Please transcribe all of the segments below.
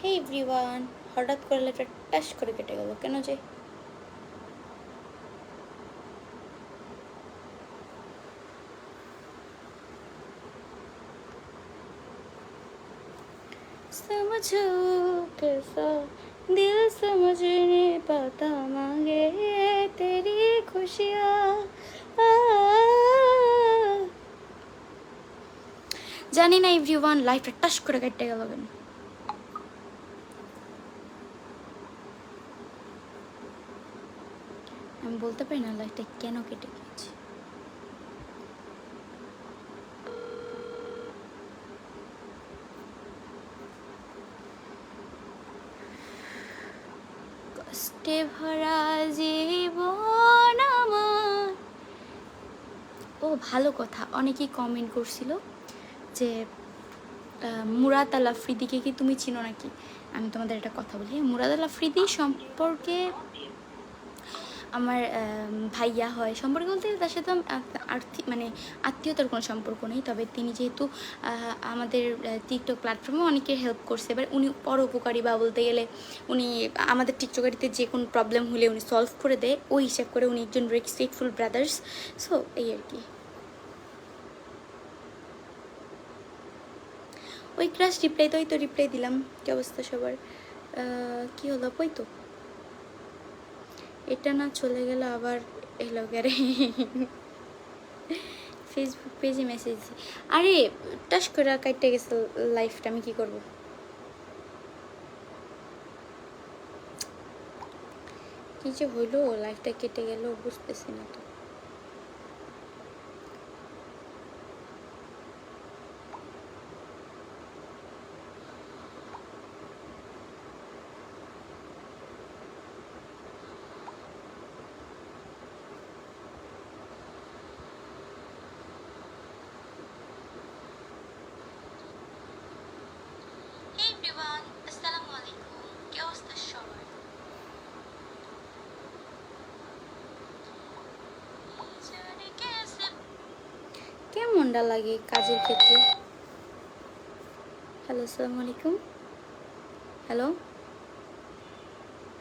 হে everyone, হঠাৎ করে লাইটটা টাস করে কেটে গেল কেন যে? समझो कैसा दिल समझ नहीं पाता मांगे तेरी खुशियाँ জানি না এভরিওয়ান লাইফটা টাস করে কেটে গেল কেন। আমি বলতে পারি না লাইফটা কেন কেটে গিয়েছে। কষ্টে ভরা জীবন আমার। ও ভালো কথা, অনেকেই কমেন্ট করছিল যে মুরাদ আল আফ্রিদিকে কি তুমি চিনো নাকি। আমি তোমাদের একটা কথা বলি, মুরাদ আল আফ্রিদি সম্পর্কে আমার ভাইয়া হয়, সম্পর্কে বলতে তার সাথে আর্থিক মানে আত্মীয়তার কোনো সম্পর্ক নেই, তবে তিনি যেহেতু আমাদের টিকটক প্ল্যাটফর্মে অনেকের হেল্প করছে, এবার উনি পরোপকারী বা বলতে গেলে উনি আমাদের টিকটকারিতে যে কোনো প্রবলেম হলে উনি সলভ করে দেয়, ওই হিসাব করে উনি একজন রেসপেক্টফুল ব্রাদার্স। সো এই আর কি। ওই ক্লাস রিপ্লাই তো, ওই তো রিপ্লাই দিলাম। কী অবস্থা সবার? কি হলো? ওই তো এটা না চলে গেল, আবার এলো গেরে ফেসবুক পেজে মেসেজ। আরে টাস করে কাটতে গেছে লাইফটা, আমি কি করব? কি যে হইলো, লাইফটা কেটে গেল বুঝতেছি না তো। কেমনটা লাগে কাজের ক্ষেত্রে? হ্যালো, আসসালামু আলাইকুম। হ্যালো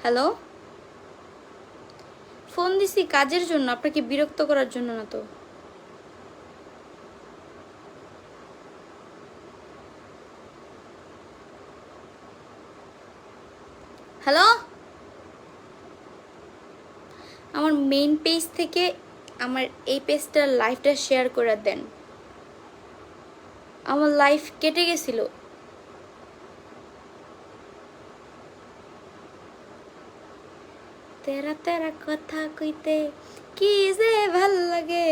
হ্যালো, ফোন দিছি কাজের জন্য, আপনাকে বিরক্ত করার জন্য না তো। হ্যালো, আমার মেইন পেজ থেকে আমার এই পেজটার লাইফটা শেয়ার করে দেন। আমার লাইফ কেটে গেছিল। তেরা তেরা কথা কইতে কি যে ভাল লাগে।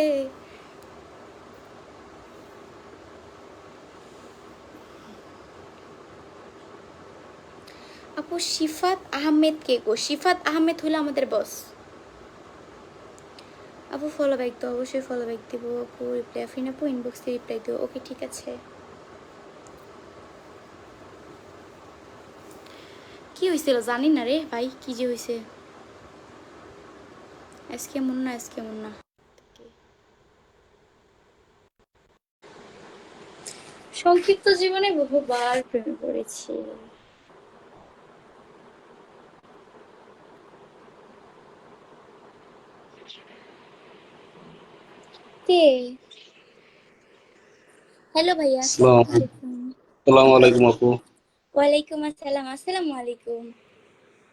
আপু শিফাত আহমেদ কে গো? শিফাত আহমেদ হলো আমাদের বস। আপু ফলো ব্যাক তো, অবশ্যই ফলো ব্যাক দিব আপু। রিপ্লাই আফরিন আপু ইনবক্সে রিপ্লাই দিও। ওকে ঠিক আছে। কি হয়েছিল জানি না রে ভাই, কি যে হয়েছে। আজকে মন না, আজকে মন না। সংক্ষিপ্ত জীবনে বহুবার প্রেমে পড়েছি। কে? হ্যালো ভাইয়া, আসসালামু আলাইকুম। আসসালামু আলাইকুম আপু। ওয়ালাইকুম আসসালাম। আসসালামু আলাইকুম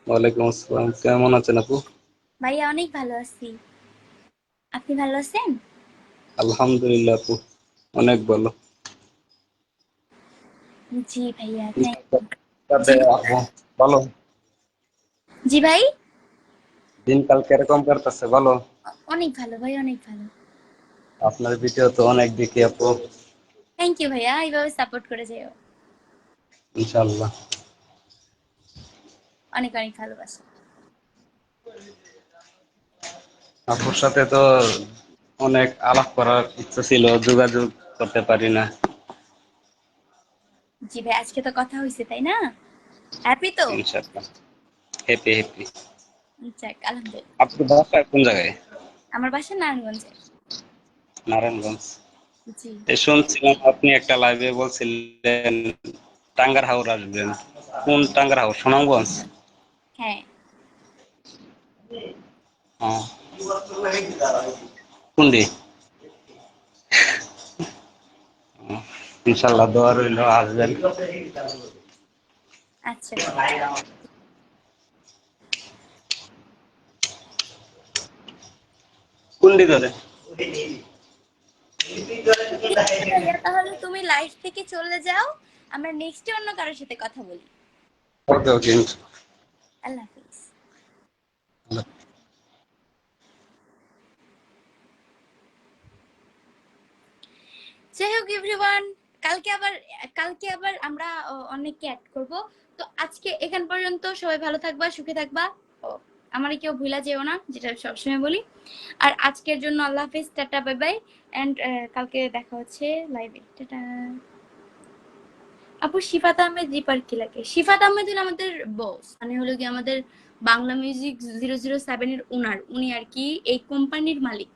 ওয়ালাইকুম আসসালাম, কেমন আছেন আপু? ভাইয়া। অনেক ভালো আছি, আপনি ভালো আছেন? আলহামদুলিল্লাহ আপু, অনেক ভালো। জি ভাইয়া, থ্যাংক ইউ। দিনকাল জি আপু ভালো? জি ভাই। দিনকাল কিরকম কাটতেছে? ভালো। অনেক ভালো ভাই, অনেক ভালো। আপনার ভিডিও তো অনেক দেখি আপু। থ্যাংক ইউ ভাইয়া, এইভাবে সাপোর্ট করে যাও। ইনশাআল্লাহ। অনেক অনেক ভালোবাসা। আপুর সাথে তো অনেক আলাপ করার ইচ্ছা ছিল, যোগাযোগ করতে পারি না। জি ভাই, আজকে তো কথা হয়েছে তাই না? হ্যাপি তো? ইনশাআল্লাহ, হ্যাপি হ্যাপি। যাক আলহামদুলিল্লাহ। আপনার বাসা কোন জায়গায়? আমার বাসা নারায়ণগঞ্জে। নারায়ণগঞ্জ। জি। শুনছিলাম আপনি একটা লাইভে বলছিলেন টাঙ্গার হাওর আসবেন। কোন টাঙ্গার হাউস? সুনামগঞ্জ? হ্যাঁ। ও, কোনটি? ইনশাল্লাহ দোয়া রইল, আসবেন। আচ্ছা, কোনটি ধরে? ঠিক আছে ভাইয়া, তাহলে তুমি লাইভ থেকে চলে যাও, আমরা নেক্সটে অন্য কারোর সাথে কথা বলি। ওকে ওকে। আল্লাহ হাফিজ। যাই হোক এভরিওয়ান, কালকে আবার আমরা অনেককে অ্যাড করব। তো আজকে এখান পর্যন্ত, সবাই ভালো থাকবা, সুখে থাকবা। ও, আমারই কেউ ভুলা যেও না, যেটা সবসময় বলি। আর আজকের জন্য আল্লাহ হাফিজ, টাটা, বাই বাই। অ্যান্ড কালকে দেখা হচ্ছে লাইভে। টাটা। আপু শিফাত আহমেদ রিপার কি লাগে? শিফাত আহমেদ হলো আমাদের বস, মানে হলো কি আমাদের বাংলা মিউজিক 007 এর ওনার, উনি আর কি এই কোম্পানির মালিক।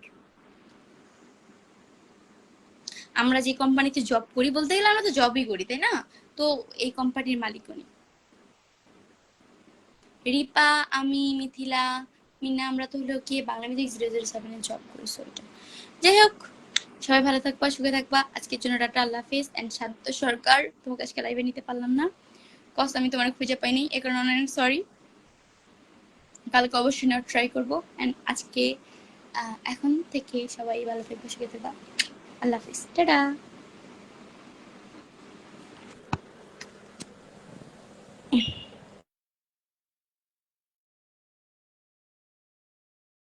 আমরা যে কোম্পানিতে জব করি, বলতে গেলে আমরা তো জবই করি, তাই না? তো এই কোম্পানির মালিক উনি। রিপা, আমি, মিথিলা, মিনা, আমরা তো হলো কি বাংলা মিউজিক 007 এর জব করি, সো এটা। যাই হোক, সবাই ভালো থাকবা, সুখে থাকবা। আজকের জন্য টাটা, আল্লাহ হাফিজ। অ্যান্ড শান্ত সরকার, তোমাকে আজকে লাইভে নিতে পারলাম না, কজ আমি তোমার খুঁজে পাইনি, এ কারণে অনেক সরি। কালকে অবশ্যই নেওয়ার ট্রাই করবো। অ্যান্ড আজকে এখন থেকে সবাই ভালো থাকবে, সুখে থাকবা। আল্লাহ হাফিজ, টাটা।